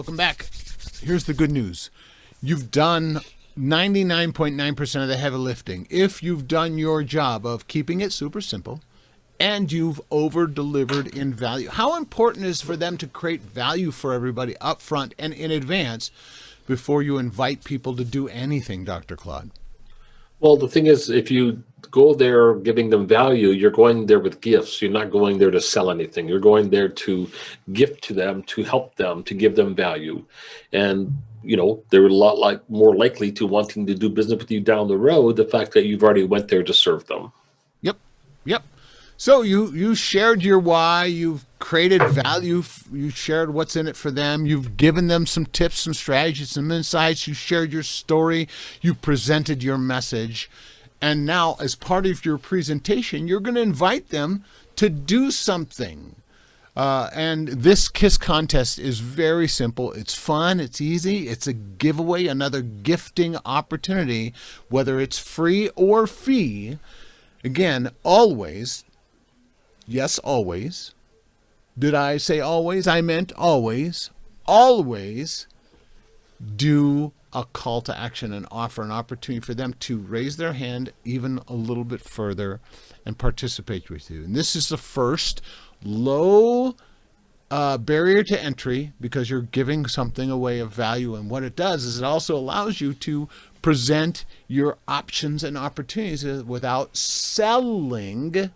welcome back. Here's the good news. You've done 99.9% of the heavy lifting. If you've done your job of keeping it super simple and you've over-delivered in value, how important is for them to create value for everybody up front and in advance before you invite people to do anything, Dr. Claude? Well, the thing is, if you go there giving them value, you're going there with gifts. You're not going there to sell anything. You're going there to gift to them, to help them, to give them value. And, they're a lot more likely to wanting to do business with you down the road, the fact that you've already went there to serve them. Yep. So you shared your why, you've created value, you shared what's in it for them, you've given them some tips, some strategies, some insights, you shared your story, you presented your message, and now as part of your presentation, you're going to invite them to do something. And this Kiss contest is very simple. It's fun. It's easy. It's a giveaway, another gifting opportunity, whether it's free or fee. Again, always. Yes, always. Did I say always? I meant always. Always do a call to action and offer an opportunity for them to raise their hand even a little bit further and participate with you. And this is the first low barrier to entry because you're giving something away of value. And what it does is it also allows you to present your options and opportunities without selling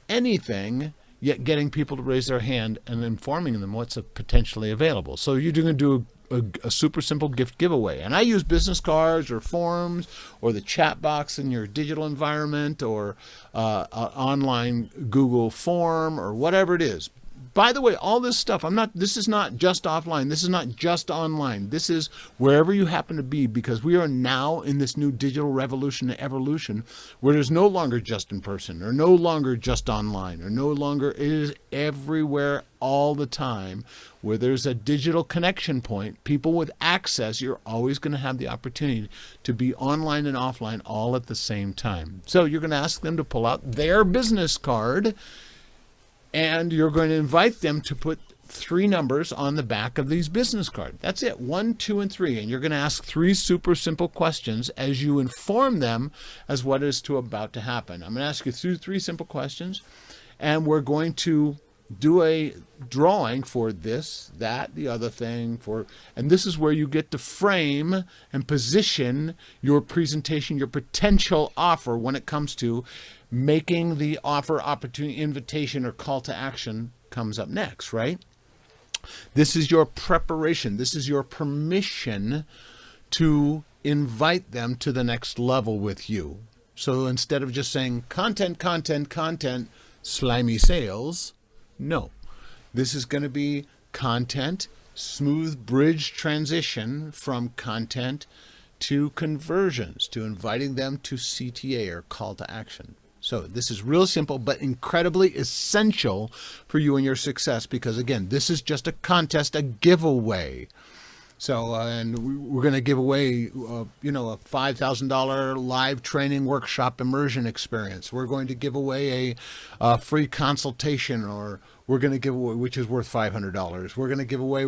anything, yet getting people to raise their hand and informing them what's potentially available. So you're going to do a super simple gift giveaway. And I use business cards or forms or the chat box in your digital environment or an online Google form or whatever it is. By the way, all this stuff, this is not just offline. This is not just online. This is wherever you happen to be, because we are now in this new digital revolution and evolution where there's no longer just in person or no longer just online or no longer, it is everywhere all the time. Where there's a digital connection point, people with access, you're always going to have the opportunity to be online and offline all at the same time. So you're going to ask them to pull out their business card, and you're going to invite them to put 3 numbers on the back of these business cards. That's it, 1, 2, and 3. And you're going to ask 3 super simple questions as you inform them as what is about to happen. I'm going to ask you 3 simple questions, and we're going to do a drawing for this, that, the other thing, and this is where you get to frame and position your presentation, your potential offer when it comes to making the offer, opportunity, invitation, or call to action comes up next, right? This is your preparation. This is your permission to invite them to the next level with you. So instead of just saying content, slimy sales, no, this is going to be content, smooth bridge transition from content to conversions, to inviting them to CTA or call to action. So this is real simple, but incredibly essential for you and your success because, again, this is just a contest, a giveaway. So, and we're going to give away, a $5,000 live training workshop immersion experience. We're going to give away a free consultation, or we're going to give away, which is worth $500. We're going to give away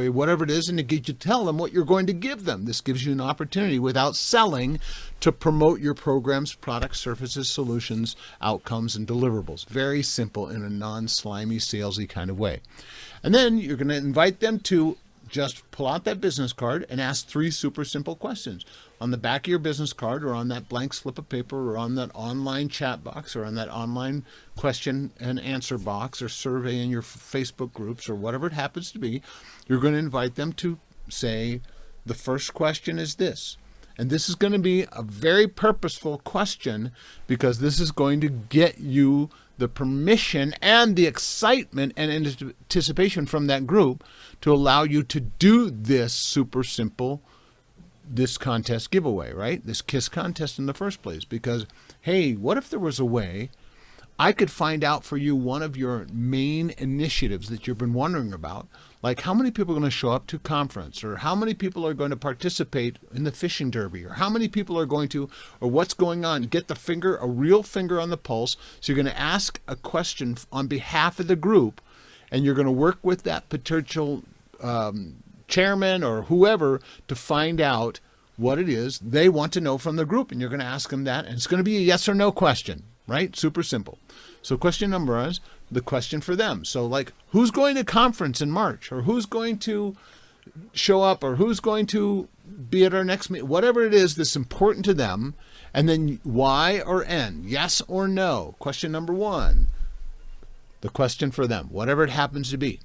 whatever it is, and you tell them what you're going to give them. This gives you an opportunity without selling to promote your programs, products, services, solutions, outcomes, and deliverables. Very simple in a non-slimy, salesy kind of way. And then you're going to invite them to just pull out that business card and ask 3 super simple questions. On the back of your business card, or on that blank slip of paper, or on that online chat box, or on that online question and answer box, or survey in your Facebook groups, or whatever it happens to be, you're going to invite them to say, the first question is this. And this is going to be a very purposeful question because this is going to get you the permission and the excitement and anticipation from that group to allow you to do this super simple, this contest giveaway, right? This KISS contest in the first place. Because, hey, what if there was a way I could find out for you one of your main initiatives that you've been wondering about, like how many people are going to show up to conference, or how many people are going to participate in the fishing derby, or how many people are going to, or what's going on. Get a real finger on the pulse. So you're going to ask a question on behalf of the group, and you're going to work with that potential chairman or whoever to find out what it is they want to know from the group. And you're going to ask them that. And it's going to be a yes or no question, right? Super simple. So question number one is the question for them. So like, who's going to conference in March, or who's going to show up, or who's going to be at our next meeting, whatever it is that's important to them. And then Y or N, yes or no. Question number one, the question for them, whatever it happens to be.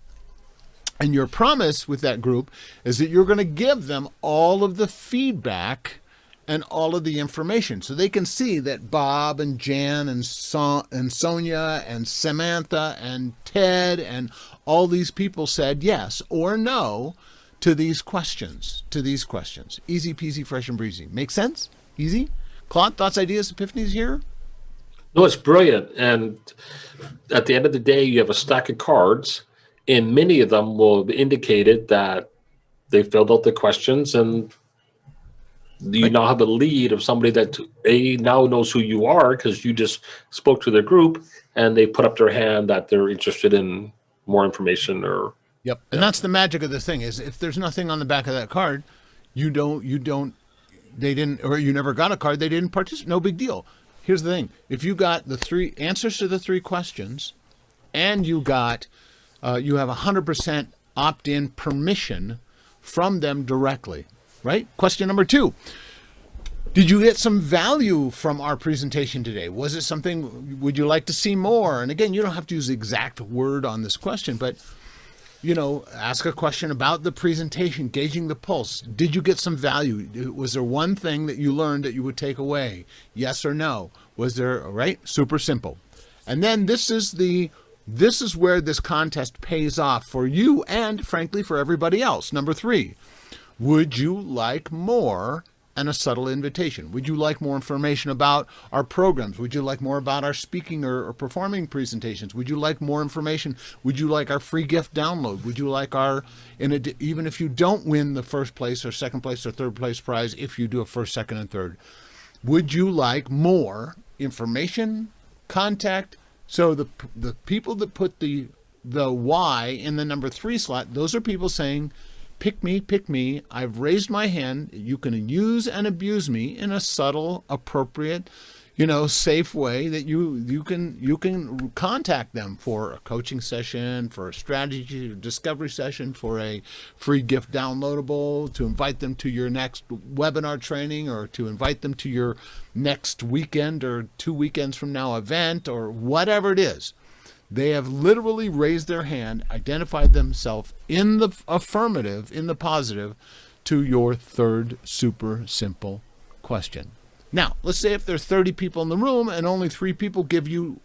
And your promise with that group is that you're going to give them all of the feedback and all of the information, so they can see that Bob and Jan and Sonia and Samantha and Ted and all these people said yes or no to these questions. Easy peasy, fresh and breezy. Make sense? Easy? Claude, thoughts, ideas, epiphanies here? No, it's brilliant. And at the end of the day, you have a stack of cards, and many of them will have indicated that they filled out the questions, and you now have a lead of somebody that now knows who you are because you just spoke to their group, and they put up their hand that they're interested in more information. Or Yep. And that's the magic of the thing, is if there's nothing on the back of that card, they didn't, or you never got a card, they didn't participate. No big deal. Here's the thing. If you got the 3 answers to the 3 questions, and you have 100% opt-in permission from them directly, right? Question number 2. Did you get some value from our presentation today? Was it something, would you like to see more? And again, you don't have to use the exact word on this question, but ask a question about the presentation, gauging the pulse. Did you get some value? Was there one thing that you learned that you would take away? Yes or no? Was there, right? Super simple. And then this is where this contest pays off for you and frankly for everybody else. Number 3, would you like more? And a subtle invitation. Would you like more information about our programs? Would you like more about our speaking or performing presentations? Would you like more information? Would you like our free gift download? Would you like even if you don't win the first place or second place or third place prize, if you do a first, second, and third, would you like more information, contact? So the people that put the Y in the number 3 slot, those are people saying, pick me, I've raised my hand, you can use and abuse me in a subtle, appropriate, safe way that you can contact them for a coaching session, for a strategy discovery session, for a free gift downloadable, to invite them to your next webinar training, or to invite them to your next weekend or 2 weekends from now event, or whatever it is. They have literally raised their hand, identified themselves in the affirmative, in the positive, to your 3rd super simple question. Now, let's say if there's 30 people in the room and only 3 people give you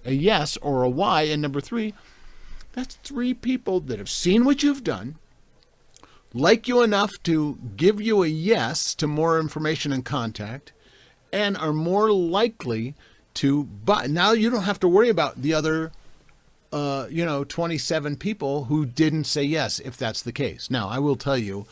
a yes or a Y in number 3, that's 3 people that have seen what you've done, like you enough to give you a yes to more information and contact, and are more likely to buy. Now you don't have to worry about the other 27 people who didn't say yes, if that's the case. Now, I will tell you,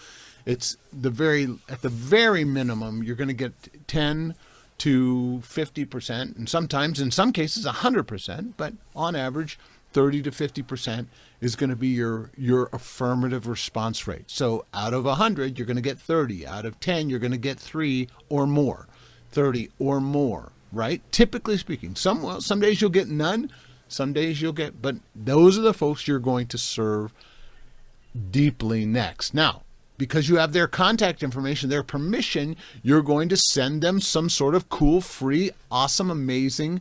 it's at the very minimum, you're going to get 10 to 50%, and sometimes, in some cases, 100%, but on average, 30 to 50% is going to be your affirmative response rate. So out of 100, you're going to get 30. Out of 10, you're going to get 3 or more, 30 or more, right? Typically speaking, some days you'll get none. Some days you'll get, but those are the folks you're going to serve deeply next. Now, because you have their contact information, their permission, you're going to send them some sort of cool, free, awesome, amazing,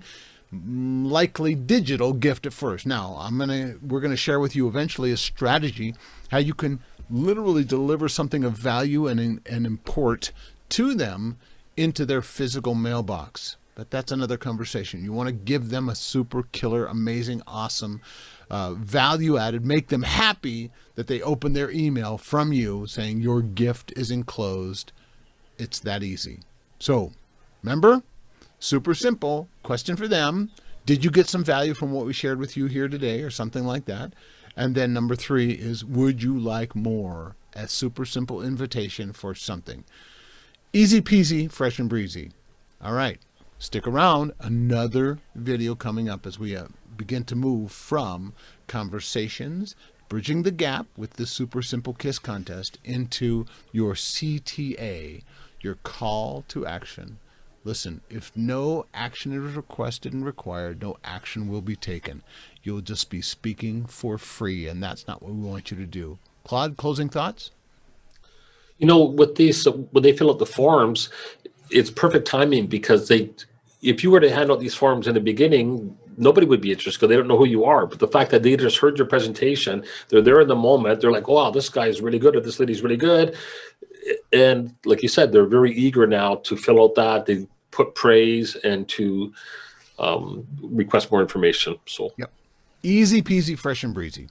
likely digital gift at first. Now, we're going to share with you eventually a strategy how you can literally deliver something of value and import to them into their physical mailbox. But that's another conversation. You want to give them a super killer, amazing, awesome, value added, make them happy that they open their email from you saying your gift is enclosed. It's that easy. So remember, super simple question for them. Did you get some value from what we shared with you here today, or something like that? And then number 3 is, would you like more? A super simple invitation for something. Easy peasy, fresh and breezy. All right. Stick around. Another video coming up as we begin to move from conversations, bridging the gap with the Super Simple Kiss Contest into your CTA, your call to action. Listen, if no action is requested and required, no action will be taken. You'll just be speaking for free, and that's not what we want you to do. Claude, closing thoughts? With these, when they fill out the forms, it's perfect timing because if you were to hand out these forms in the beginning, nobody would be interested because they don't know who you are. But the fact that they just heard your presentation, they're there in the moment, they're like, wow, this guy is really good, or this lady's really good. And like you said, they're very eager now to fill out that. They put praise and to request more information. So Yep. Easy peasy, fresh and breezy.